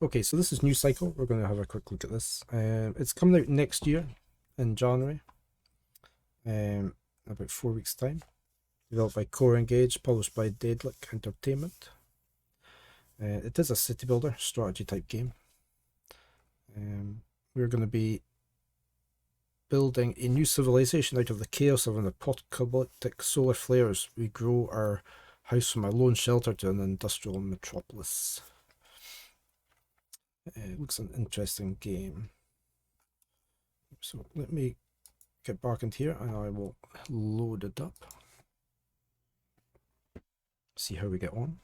Okay, so this is New Cycle. We're going to have a quick look at this. It's coming out next year in January, about 4 weeks' time. Developed by Core Engage, published by Daedalic Entertainment. It is a city builder strategy type game. We're going to be building a new civilization out of the chaos of an apocalyptic solar flares. We grow our house from a lone shelter to an industrial metropolis. It looks an interesting game. So let me get back into here and I will load it up. See how we get on.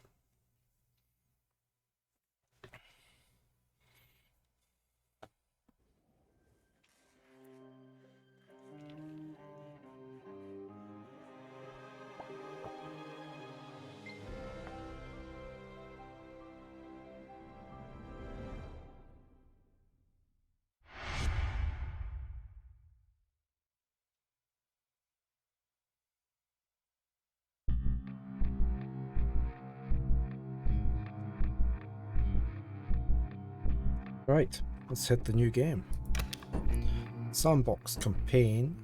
Right, let's hit the new game. Sandbox campaign.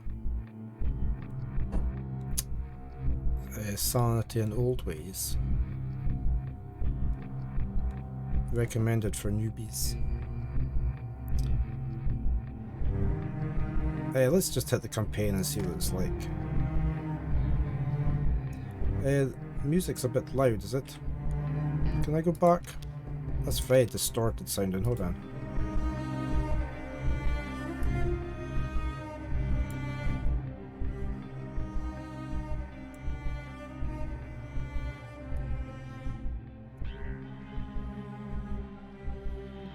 Sanity and Old Ways. Recommended for newbies. Let's just hit the campaign and see what it's like. Music's a bit loud, is it? Can I go back? That's very distorted sounding, hold on.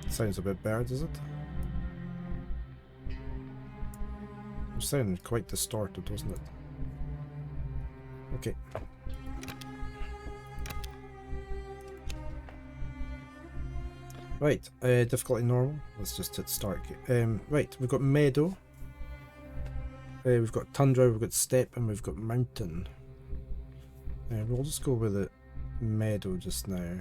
Sounds a bit bad, is it? It sounded quite distorted, wasn't it? Okay. Right, difficulty normal. Let's just hit start. Right, we've got meadow. We've got tundra, we've got steppe, and we've got mountain. We'll just go with the meadow just now.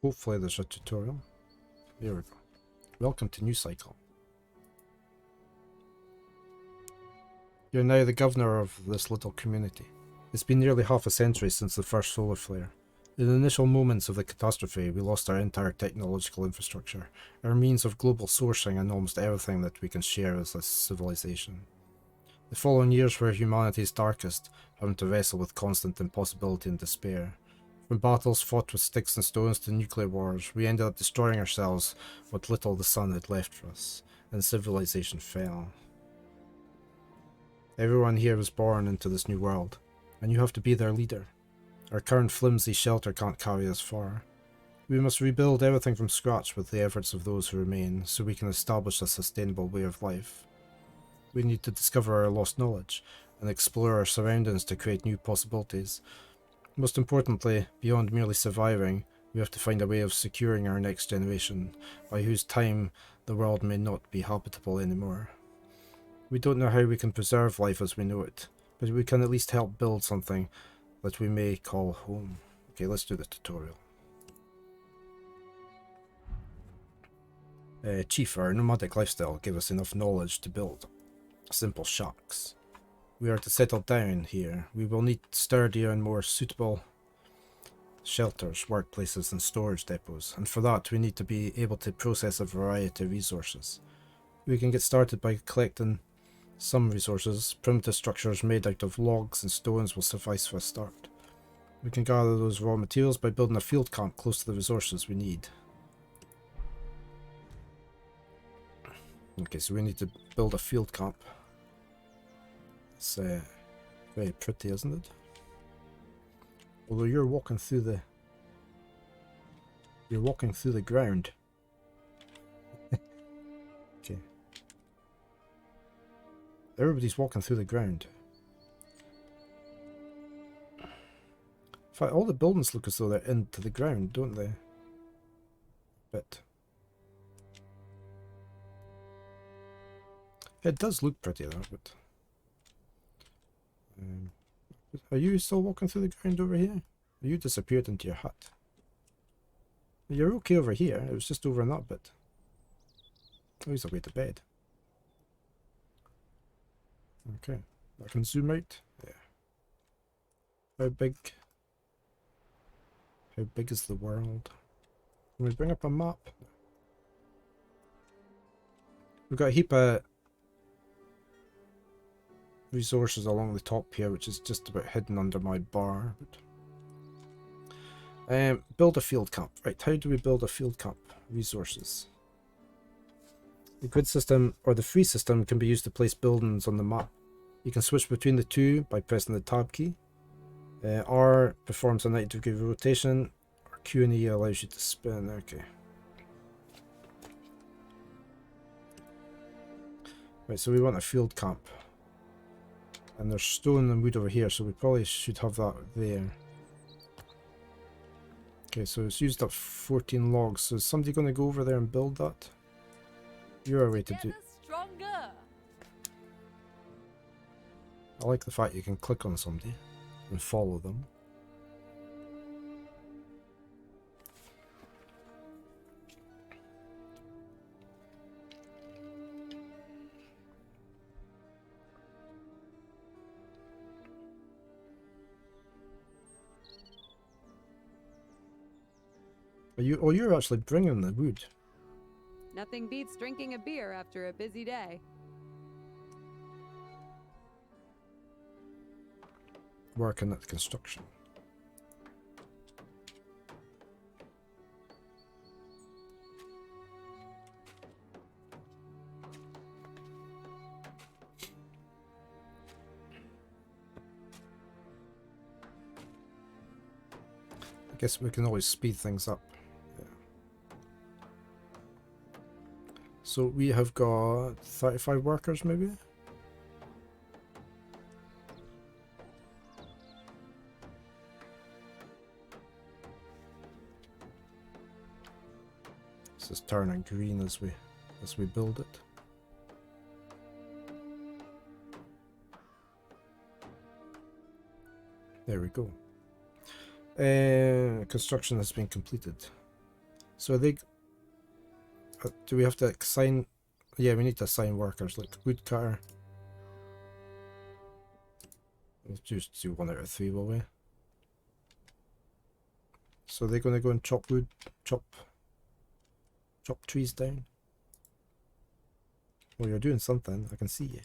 Hopefully there's a tutorial. There we go. Welcome to New Cycle. You're now the governor of this little community. It's been nearly half a century since the first solar flare. In the initial moments of the catastrophe, we lost our entire technological infrastructure, our means of global sourcing, and almost everything that we can share as a civilization. The following years were humanity's darkest, having to wrestle with constant impossibility and despair. From battles fought with sticks and stones to nuclear wars, we ended up destroying ourselves what little the sun had left for us, and civilization fell. Everyone here was born into this new world, and you have to be their leader. Our current flimsy shelter can't carry us far. We must rebuild everything from scratch with the efforts of those who remain, so we can establish a sustainable way of life. We need to discover our lost knowledge, and explore our surroundings to create new possibilities. Most importantly, beyond merely surviving, we have to find a way of securing our next generation, by whose time the world may not be habitable anymore. We don't know how we can preserve life as we know it, but we can at least help build something that we may call home. Okay, let's do the tutorial. Chief, our nomadic lifestyle gave us enough knowledge to build simple shacks. We are to settle down here. We will need sturdier and more suitable shelters, workplaces and storage depots, and for that we need to be able to process a variety of resources. We can get started by collecting some resources. Primitive structures made out of logs and stones will suffice for a start. We can gather those raw materials by building a field camp close to the resources we need. Okay, so we need to build a field camp. It's very pretty, isn't it? Although you're walking through the You're walking through the ground. Okay. Everybody's walking through the ground. In fact, all the buildings look as though they're into the ground, don't they? Bit. It does look pretty though, but... are you still walking through the ground over here? You disappeared into your hut. You're okay over here, it was just over in that bit. Oh, he's away to bed. Okay, I can zoom out. Yeah. How big is the world? Can we bring up a map? We've got a heap of resources along the top here, which is just about hidden under my bar. Build a field camp. Right, how do we build a field camp? Resources. The grid system, or the free system, can be used to place buildings on the map. You can switch between the two by pressing the tab key. R performs a 90-degree rotation, or Q and E allows you to spin. Okay. Right, so we want a field camp. And there's stone and wood over here, so we probably should have that there. Okay, so it's used up 14 logs. So is somebody going to go over there and build that? You're a way to do. I like the fact you can click on somebody and follow them. Are you? Oh, you're actually bringing the wood. Nothing beats drinking a beer after a busy day. Working at construction. I guess we can always speed things up. Yeah. So we have got 35 workers maybe? This is turning green as we build it. There we go. Construction has been completed. So they do we have to assign? Yeah, we need to assign workers like woodcutter. We'll just do 1 out of 3, will we? So they're going to go and chop wood, chop trees down. Well, you're doing something. I can see you.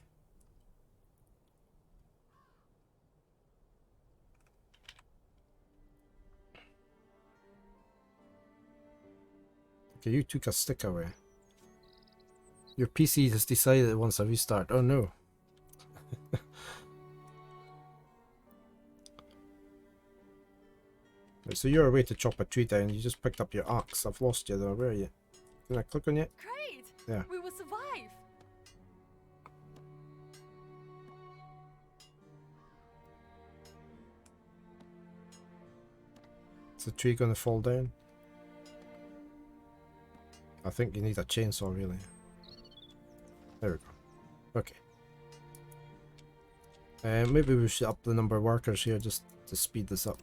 Okay, you took a stick away. Your PC has decided it wants a restart. Oh no. Right, so you're away to chop a tree down. You just picked up your axe. I've lost you though. Where are you? Can I click on you? Great! Yeah. We will survive! Is the tree going to fall down? I think you need a chainsaw, really. There we go. Okay. Maybe we should up the number of workers here just to speed this up.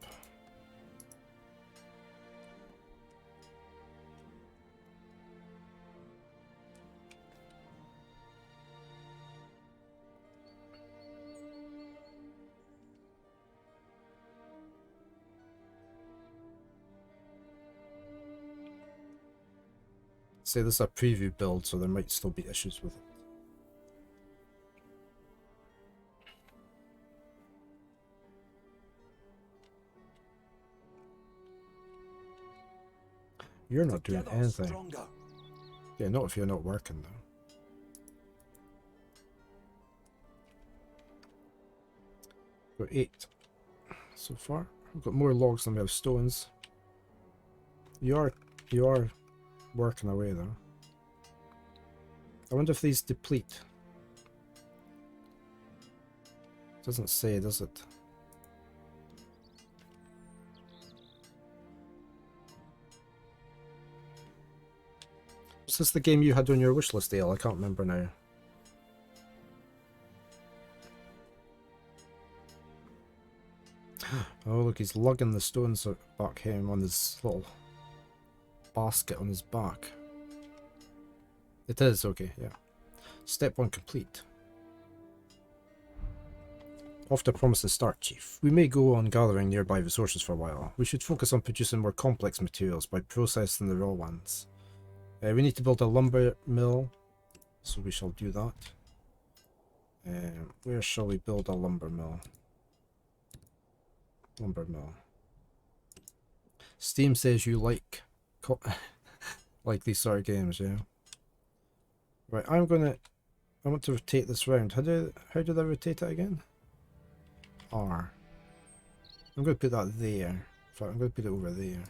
Say this is a preview build, so there might still be issues with it. You're not doing anything. Stronger. Yeah, not if you're not working though. Got 8 so far. We've got more logs than we have stones. You are You are working away though. I wonder if these deplete. Doesn't say, does it? Was this the game you had on your wishlist, Dale? I can't remember now. Oh look, he's lugging the stones back home on his little basket on his back. It is, okay, yeah. Step 1 complete. Off to promising start, Chief. We may go on gathering nearby resources for a while. We should focus on producing more complex materials by processing the raw ones. We need to build a lumber mill, so we shall do that. Where shall we build a lumber mill? Lumber mill. Steam says you like like these sort of games, yeah. Right, I want to rotate this round. How did I rotate it again? R. I'm going to put that there. In fact, I'm going to put it over there.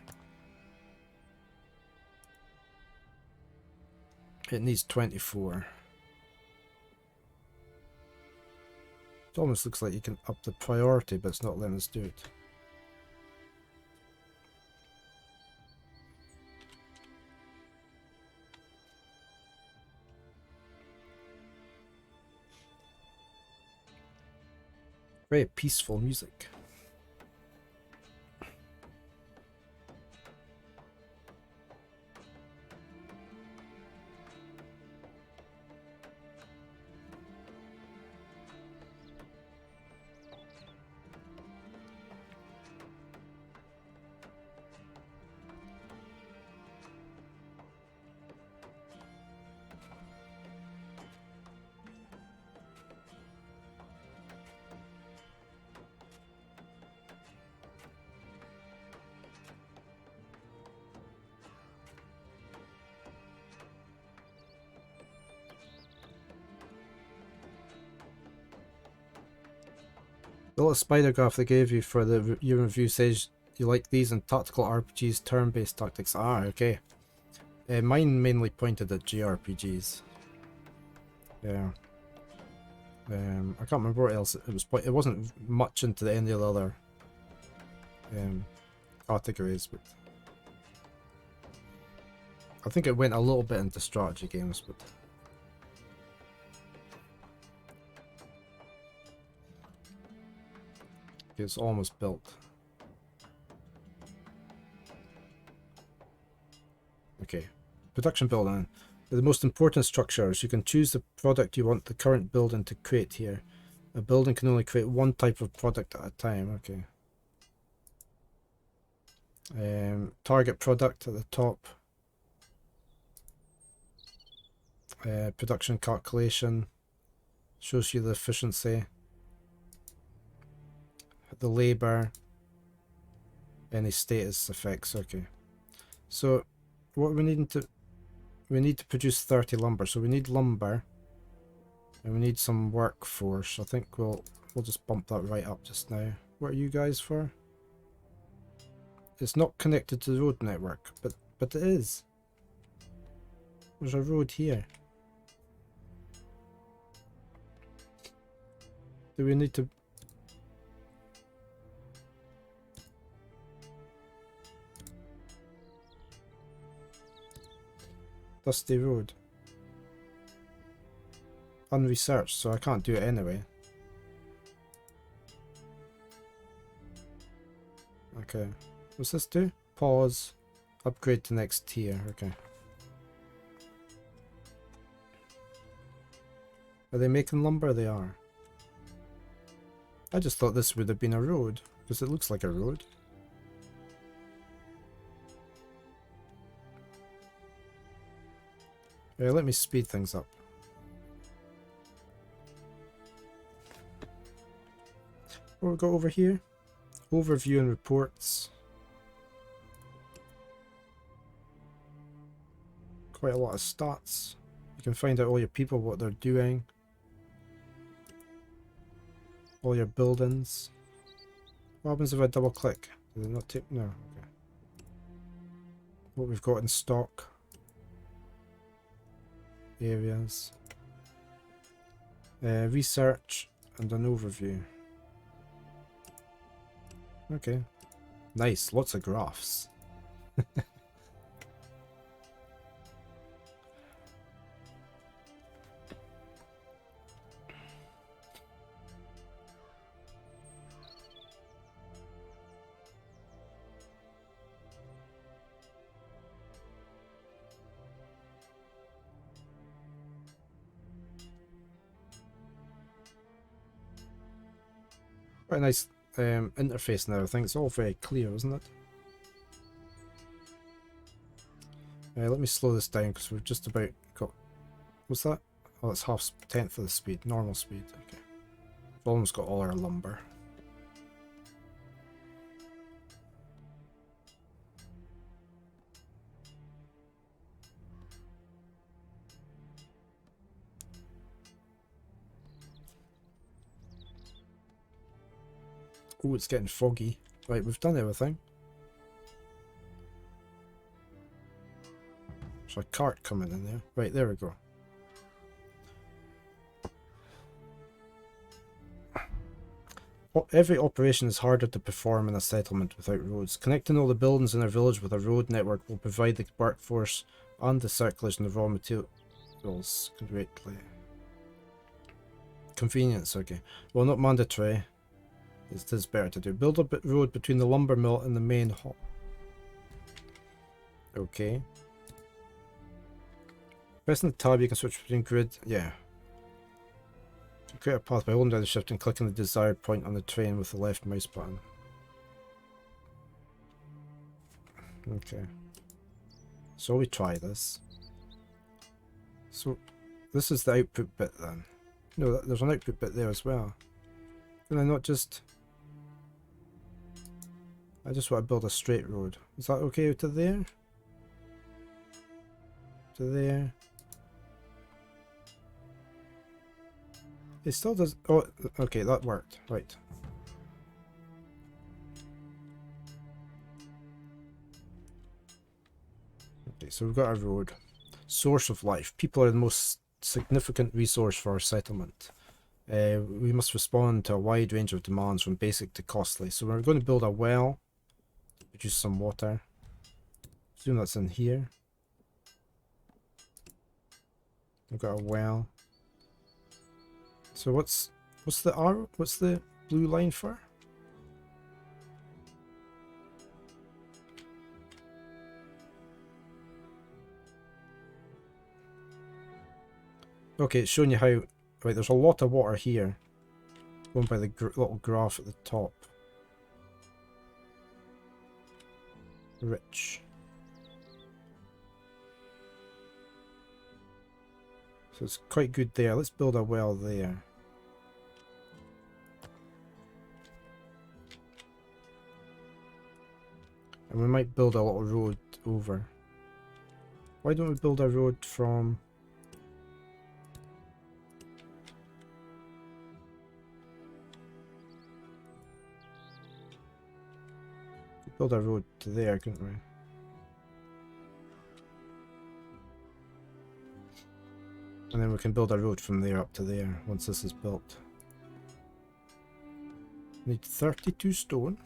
It needs 24. It almost looks like you can up the priority, but it's not letting us do it. Very peaceful music. The little spider graph they gave you for the your review says you like these in tactical RPGs, turn-based tactics. Ah, okay. Mine mainly pointed at JRPGs. Yeah. I can't remember what else it was. It wasn't much into any of the other categories, but I think it went a little bit into strategy games, but. It's almost built. Okay, production building. The most important structures. You can choose the product you want the current building to create here. A building can only create one type of product at a time. Okay. Target product at the top. Production calculation. Shows you the efficiency. The labor, any status effects. Okay, so what we need to produce 30 lumber, so we need lumber and we need some workforce. I think we'll just bump that right up just now. What are you guys for? It's not connected to the road network, but it is. There's a road here. Do we need to? Dusty road. Unresearched, so I can't do it anyway. Okay. What's this do? Pause. Upgrade to next tier. Okay. Are they making lumber? They are. I just thought this would have been a road, because it looks like a road. Yeah, let me speed things up. What we got over here? Overview and reports. Quite a lot of stats. You can find out all your people, what they're doing. All your buildings. What happens if I double click? Does it not take? No. Okay. what we've got in stock. Areas. Research and an overview. Okay. Nice, lots of graphs. Quite a nice interface and everything. It's all very clear, isn't it? Let me slow this down because we've just about got... What's that? Oh, it's tenth of the speed. Normal speed. Okay. We've almost got all our lumber. Oh, it's getting foggy. Right, we've done everything. There's a cart coming in there. Right, there we go. Every operation is harder to perform in a settlement without roads. Connecting all the buildings in a village with a road network will provide the workforce and the circulation of raw materials greatly. Convenience, okay. Well, not mandatory. It is better to do. Build a road between the lumber mill and the main hall. Okay. Pressing the tab, you can switch between grid. Yeah. Create a path by holding down the shift and clicking the desired point on the train with the left mouse button. Okay. So we try this. So this is the output bit then. No, there's an output bit there as well. Can I not just... I just want to build a straight road. Is that okay to there? To there? It still does... Oh, okay, that worked. Right. Okay, so we've got a road. Source of life. People are the most significant resource for our settlement. We must respond to a wide range of demands from basic to costly. So we're going to build a well. Produce some water. Assume that's in here. We've got a well. So what's the arrow? What's the blue line for? Okay, it's showing you how... Right, there's a lot of water here. Going by the little graph at the top. Rich. So it's quite good there. Let's build a well there. And we might build a little road over. Why don't we build a road from... Build a road to there, couldn't we? And then we can build a road from there up to there once this is built. Need 32 stone.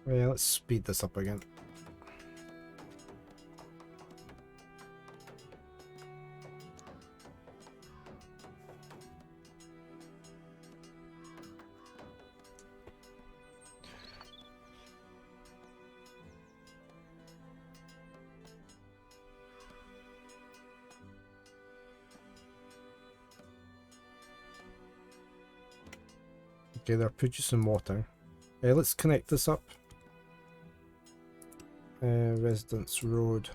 Yeah, let's speed this up again. Okay, they're producing water. Let's connect this up. Residence Road.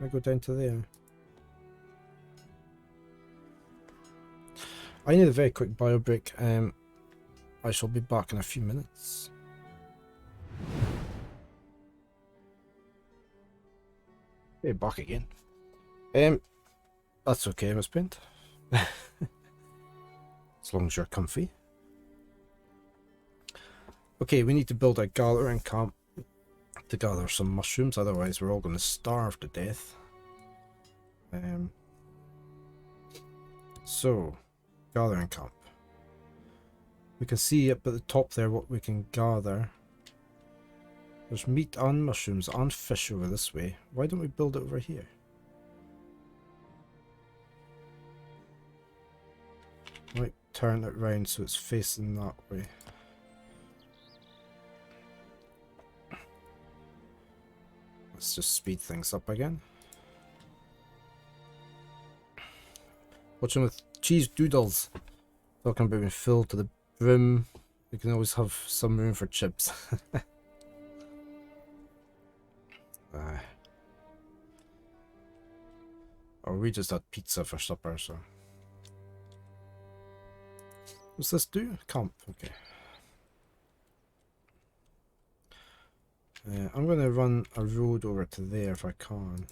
I go down to there. I need a very quick bio break. I shall be back in a few minutes. Hey, back again. That's okay, Miss Paint. As long as you're comfy. Okay, we need to build a gathering camp to gather some mushrooms, otherwise we're all going to starve to death. So, gathering camp. We can see up at the top there what we can gather. There's meat and mushrooms and fish over this way. Why don't we build it over here? Might turn it round so it's facing that way. Let's just speed things up again. Watching with cheese doodles. Talking about being filled to the brim. You can always have some room for chips. Or we just had pizza for supper, so. What's this do? Camp, okay. I'm going to run a road over to there if I can.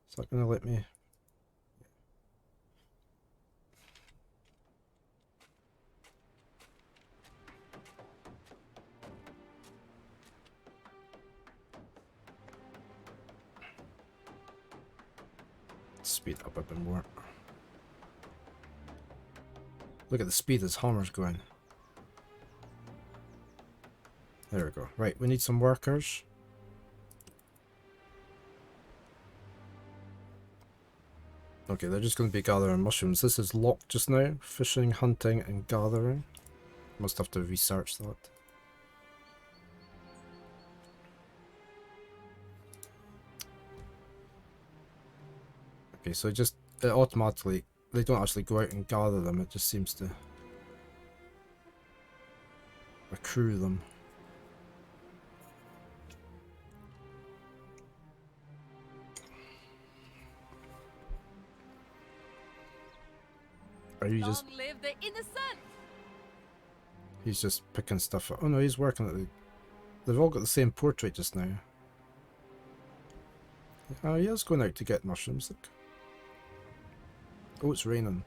Is that going to let me? Speed up a bit more. Look at the speed this hammer's going. There we go. Right, we need some workers. Okay, they're just going to be gathering mushrooms. This is locked just now. Fishing, hunting, and gathering. Must have to research that. Okay, so it automatically, they don't actually go out and gather them, it just seems to accrue them. Are you just... Long live the innocent! He's just picking stuff up. Oh no, he's working at the... They've all got the same portrait just now. Oh, he is going out to get mushrooms, look. Oh, it's raining.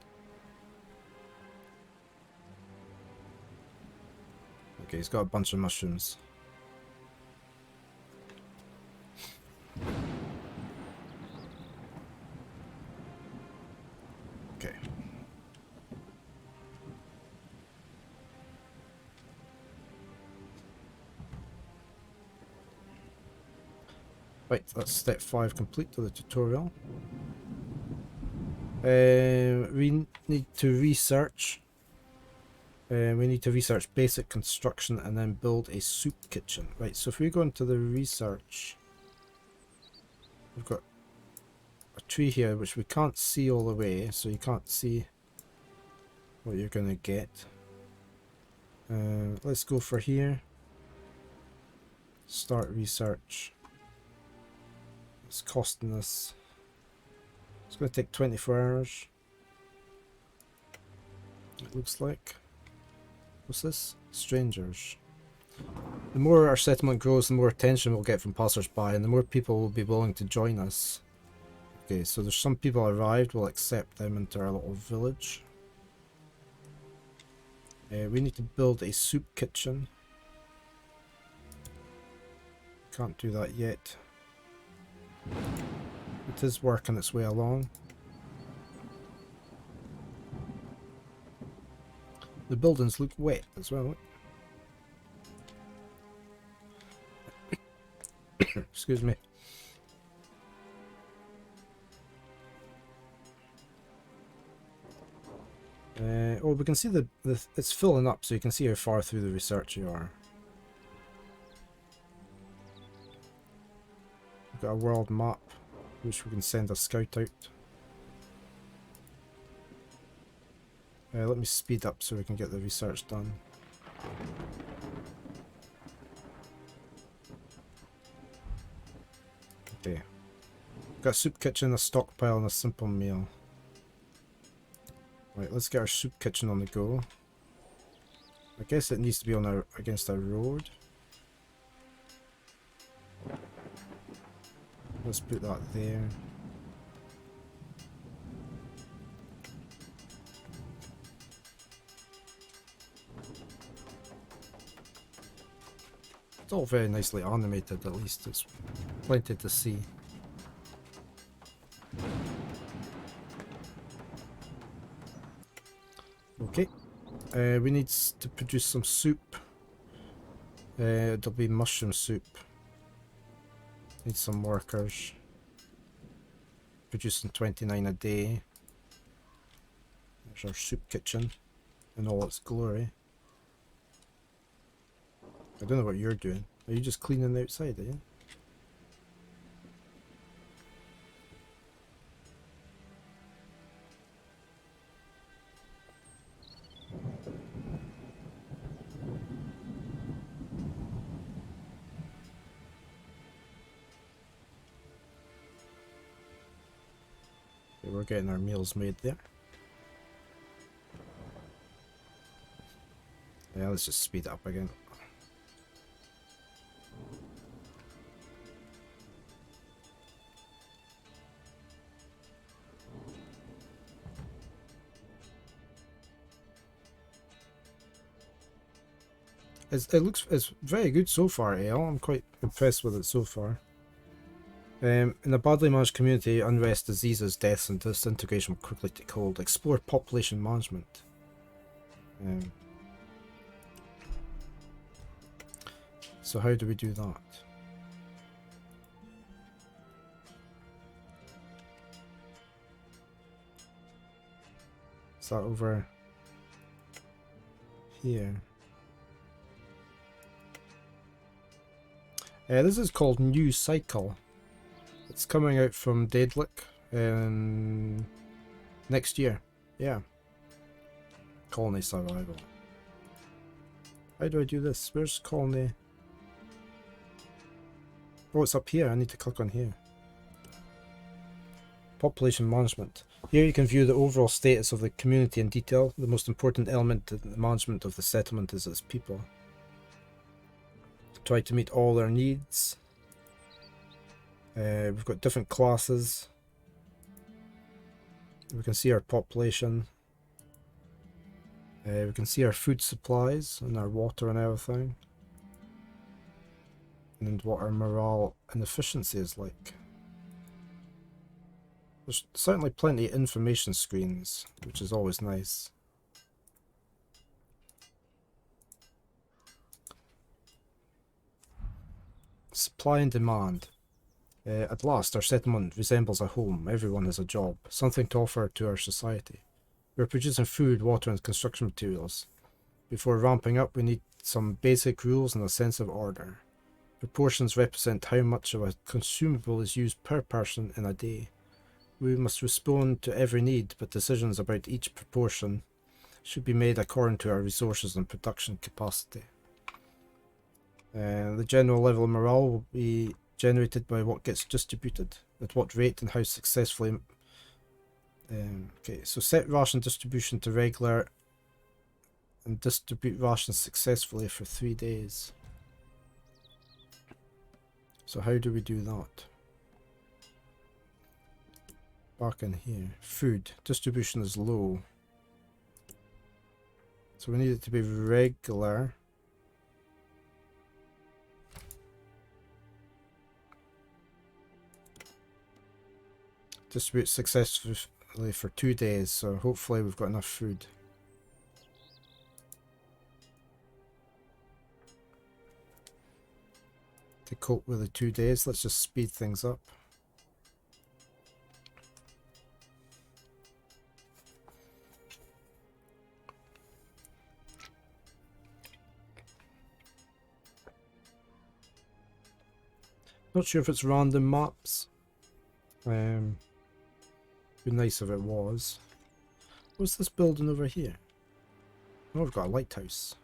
Okay, he's got a bunch of mushrooms. Okay. Right, that's step 5 complete to the tutorial. We need to research. We need to research basic construction and then build a soup kitchen. Right, so if we go into the research, we've got a tree here which we can't see all the way, so you can't see what you're gonna get. Let's go for here. Start research. It's costing us. It's going to take 24 hours. It looks like. What's this? Strangers. The more our settlement grows, the more attention we'll get from passers-by, and the more people will be willing to join us. Okay, so there's some people arrived. We'll accept them into our little village. We need to build a soup kitchen. Can't do that yet. It is working its way along. The buildings look wet as well. Excuse me. Oh, we can see it's filling up, so you can see how far through the research you are. We've got a world map, which we can send a scout out. Let me speed up so we can get the research done. Okay. Got a soup kitchen, a stockpile, and a simple meal. Right, let's get our soup kitchen on the go. I guess it needs to be on against a road. Let's put that there. It's all very nicely animated, at least. It's plenty to see. Okay. We need to produce some soup. It'll be mushroom soup. Need some workers. Producing 29 a day. There's our soup kitchen in all its glory. I don't know what you're doing. Are you just cleaning the outside, are you? Okay, we're getting our meals made there. Yeah, let's just speed it up again. It's very good so far, Ale. I'm quite impressed with it so far. In a badly managed community, unrest, diseases, deaths, and disintegration will quickly take hold. Explore population management. So how do we do that? Is that over here? This is called New Cycle. It's coming out from Daedalic next year. Yeah. Colony survival. How do I do this? Where's colony? Oh, it's up here. I need to click on here. Population management. Here you can view the overall status of the community in detail. The most important element in the management of the settlement is its people. Try to meet all their needs. We've got different classes. We can see our population. We can see our food supplies and our water and everything. And what our morale and efficiency is like. There's certainly plenty of information screens, which is always nice. Supply and demand. At last, our settlement resembles a home. Everyone has a job, something to offer to our society. We're producing food, water, and construction materials. Before ramping up, we need some basic rules and a sense of order. Proportions represent how much of a consumable is used per person in a day. We must respond to every need, but decisions about each proportion should be made according to our resources and production capacity. The general level of morale will be generated by what gets distributed, at what rate and how successfully. Okay, so set ration distribution to regular and distribute rations successfully for 3 days. So how do we do that? Back in here. Food. Distribution is low. So we need it to be regular. Distribute successfully for 2 days, so hopefully we've got enough food. To cope with the 2 days, let's just speed things up. Not sure if it's random maps. Be nice if it was. What's this building over here? Oh, we've got a lighthouse.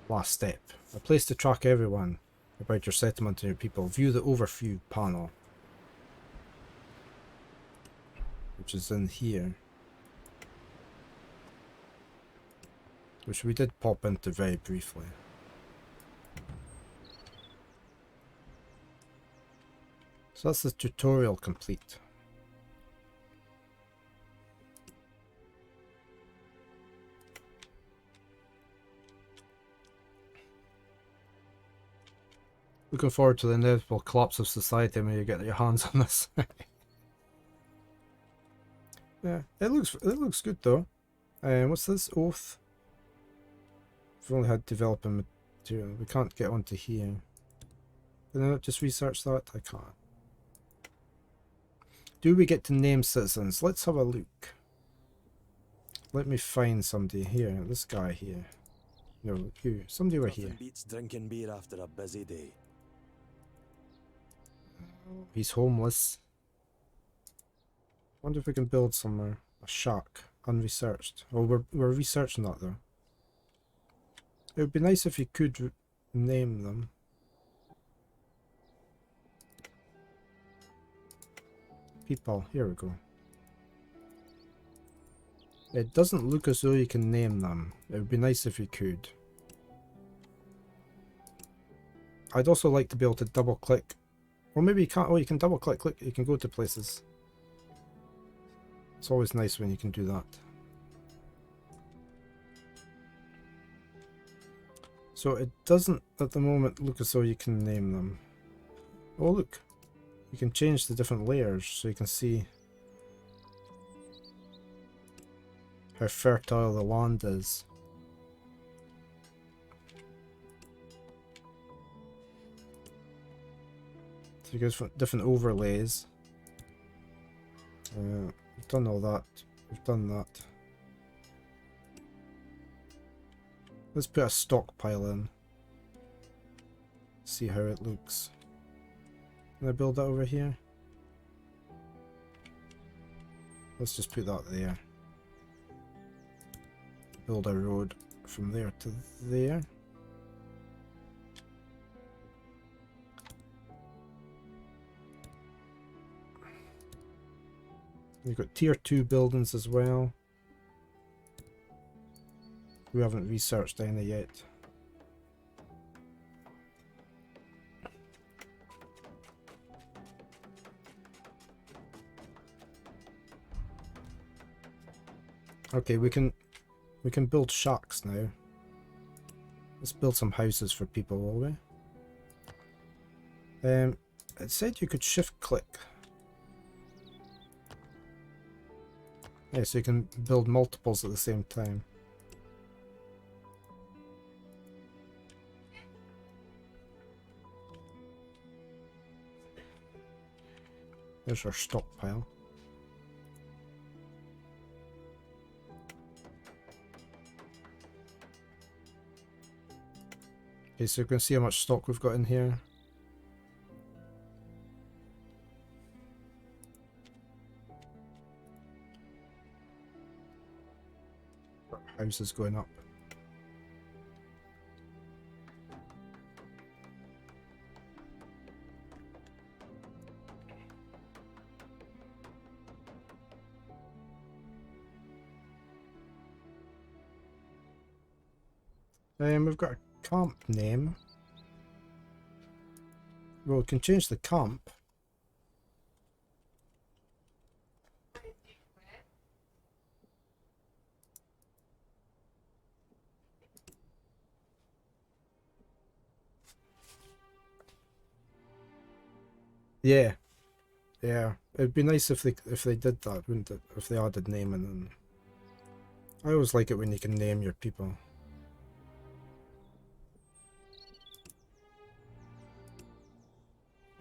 Last step. A place to track everyone about your settlement and your people. View the overview panel, which is in here, which we did pop into very briefly. So that's the tutorial complete. Looking forward to the inevitable collapse of society when you get your hands on this. Yeah, it looks good though. What's this? Oath. We've only had developing material. We can't get onto here. Can I not just research that? I can't. Do we get to name citizens? Let's have a look. Let me find somebody here. This guy here. No, you. Somebody right here. Beats drinking beer after a busy day. He's homeless. Wonder if we can build somewhere. A shack. Unresearched. Oh, we're researching that though. It would be nice if you could name them. People. Here we go. It doesn't look as though you can name them. It would be nice if you could. I'd also like to be able to double click. Or maybe you can't. Oh, you can double click. You can go to places. It's always nice when you can do that. So it doesn't at the moment look as though you can name them. Oh look. You can change the different layers so you can see how fertile the land is. So you get different overlays. We've done all that. We've done that. Let's put a stockpile in. See how it looks. Can I build that over here? Let's just put that there. Build a road from there to there. We've got tier 2 buildings as well. We haven't researched any yet. Okay, we can build shacks now. Let's build some houses for people, will we? It said you could shift click. Yeah, so you can build multiples at the same time. There's our stockpile. Okay, so you can see how much stock we've got in here. House is going up. We've got a camp name. Well, we can change the camp. Yeah, yeah. It'd be nice if they did that, wouldn't it? If they added naming. And I always like it when you can name your people.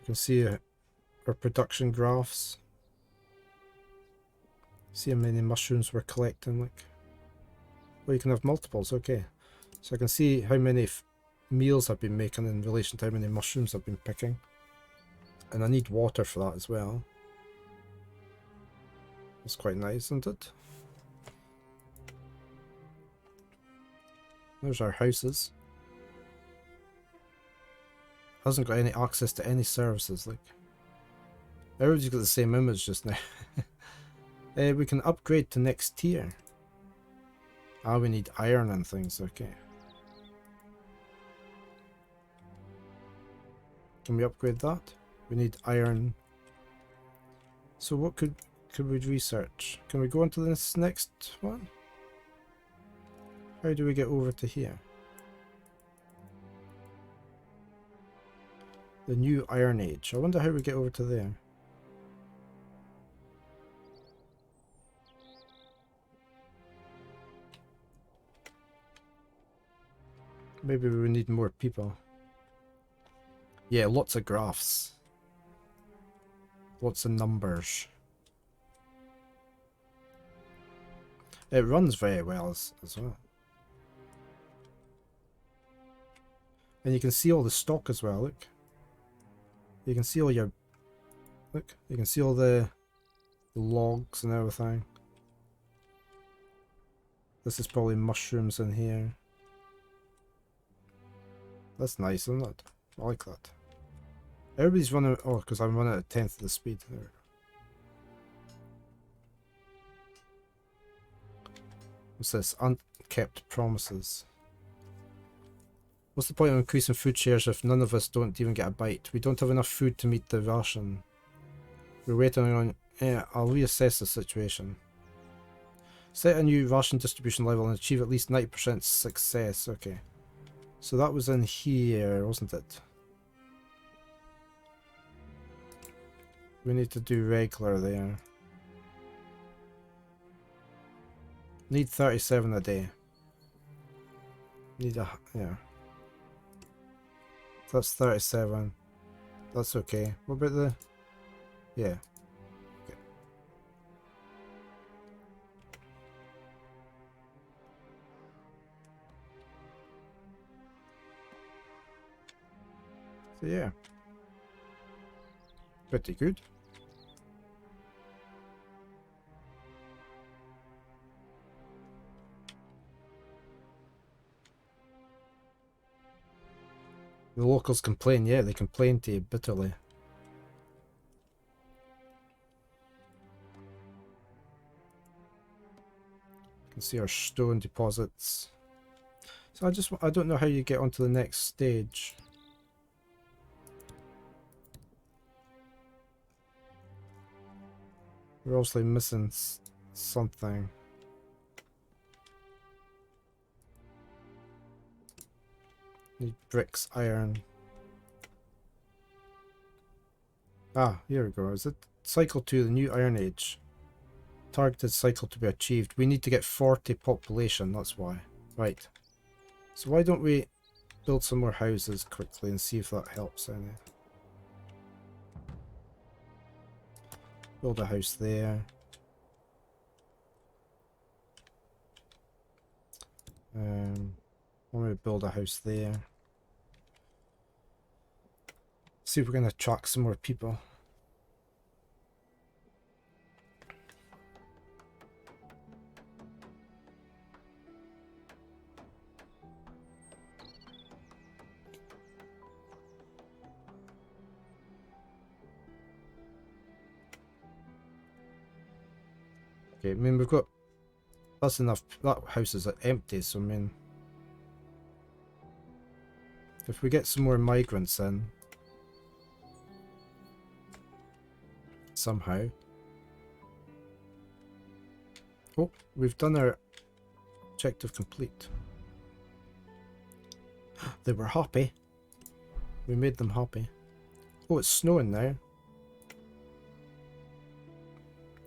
You can see our production graphs. See how many mushrooms we're collecting. Like, well, you can have multiples. Okay, so I can see how many meals I've been making in relation to how many mushrooms I've been picking. And I need water for that as well. That's quite nice, isn't it? There's our houses. hasn't got any access to any services. Like, everybody's got the same image just now. We can upgrade to next tier. Ah, we need iron and things. Okay. Can we upgrade that? We need iron. So what could we research? Can we go on to this next one? How do we get over to here? The new Iron Age. I wonder how we get over to there. Maybe we need more people. Yeah, lots of graphs. Lots of numbers. It runs very well as well. And you can see all the stock as well, look. You can see all your... Look, you can see all the logs and everything. This is probably mushrooms in here. That's nice, isn't it? I like that. Everybody's running... Oh, because I'm running at a tenth of the speed. There. What's this? Unkept promises. What's the point of increasing food shares if none of us don't even get a bite? We don't have enough food to meet the ration. We're waiting on... Yeah, I'll reassess the situation. Set a new ration distribution level and achieve at least 90% success. Okay. So that was in here, wasn't it? We need to do regular there. Need 37 a day. Need a... yeah. That's 37. That's okay. What about the... yeah. Okay. So yeah. Pretty good. The locals complain, yeah, they complain to you bitterly. You can see our stone deposits. So I don't know how you get onto the next stage. We're obviously missing something. Need bricks, iron. Ah, here we go. Is it cycle to the new Iron Age? Targeted cycle to be achieved. We need to get 40 population, that's why. Right. So why don't we build some more houses quickly and see if that helps any. Build a house there. I'm going to build a house there. See if we're going to attract some more people. Okay, I mean we've got... that's enough. That house is empty, so I mean... if we get some more migrants in... somehow... oh, we've done our objective complete. They were happy. We made them happy. Oh, it's snowing now.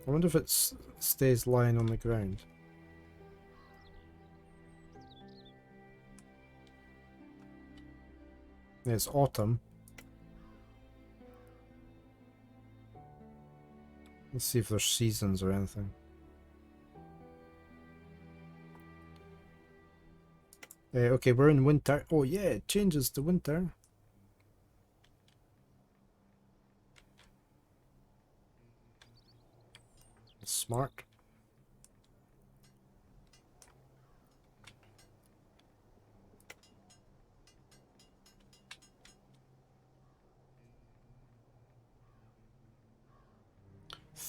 I wonder if it stays lying on the ground. Yeah, it's autumn. Let's see if there's seasons or anything. Okay, we're in winter. Oh yeah, it changes to winter. Smart.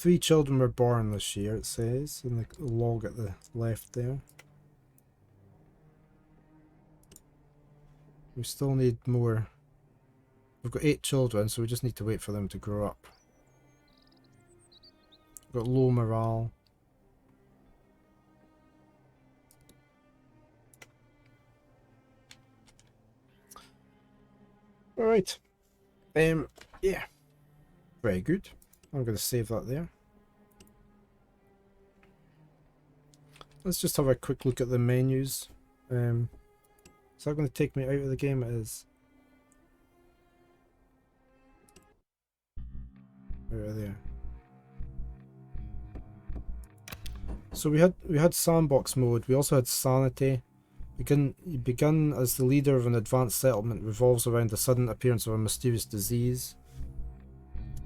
3 children were born this year, it says, in the log at the left there. We still need more. We've got 8 children, so we just need to wait for them to grow up. We've got low morale. Alright. Yeah. Very good. I'm going to save that there. Let's just have a quick look at the menus. Is that going to take me out of the game? It is. Out of there. So we had sandbox mode. We also had sanity. You begin as the leader of an advanced settlement, revolves around the sudden appearance of a mysterious disease.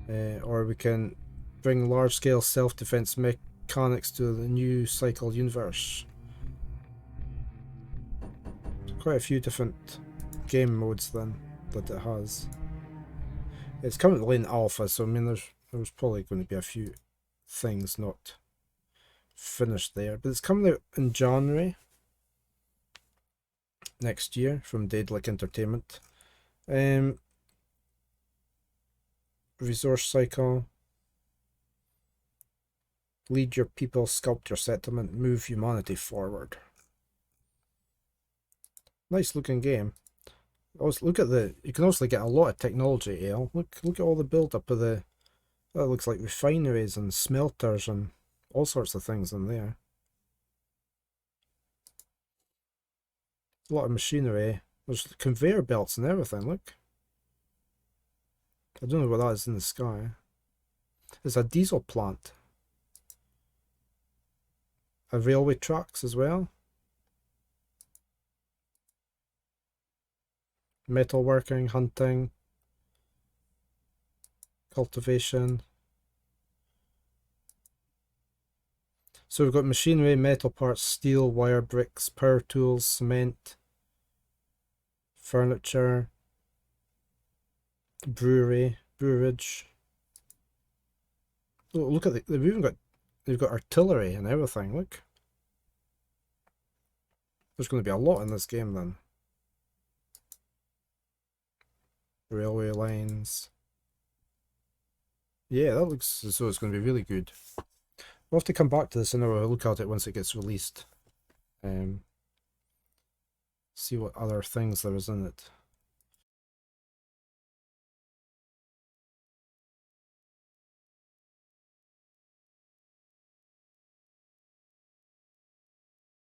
Or we can bring large-scale self-defense mechanics to the new cycle universe. Quite a few different game modes then that it has. It's currently in alpha, so I mean there's probably going to be a few things not finished there, but it's coming out in January next year from Daedalic Entertainment. Resource cycle. Lead your people, sculpt your settlement, move humanity forward. Nice looking game. Also, look at you can also get a lot of technology, Ale. Look at all the build up of that looks like refineries and smelters and all sorts of things in there. A lot of machinery. There's conveyor belts and everything, look. I don't know what that is in the sky. There's a diesel plant. A railway tracks as well. Metalworking, hunting, cultivation. So we've got machinery, metal parts, steel, wire, bricks, power tools, cement, furniture, brewerage. Oh, look at they've got artillery and everything, look. There's going to be a lot in this game then. Railway lines. Yeah, that looks as though it's going to be really good. We'll have to come back to this and have a look at it once it gets released. See what other things there is in it.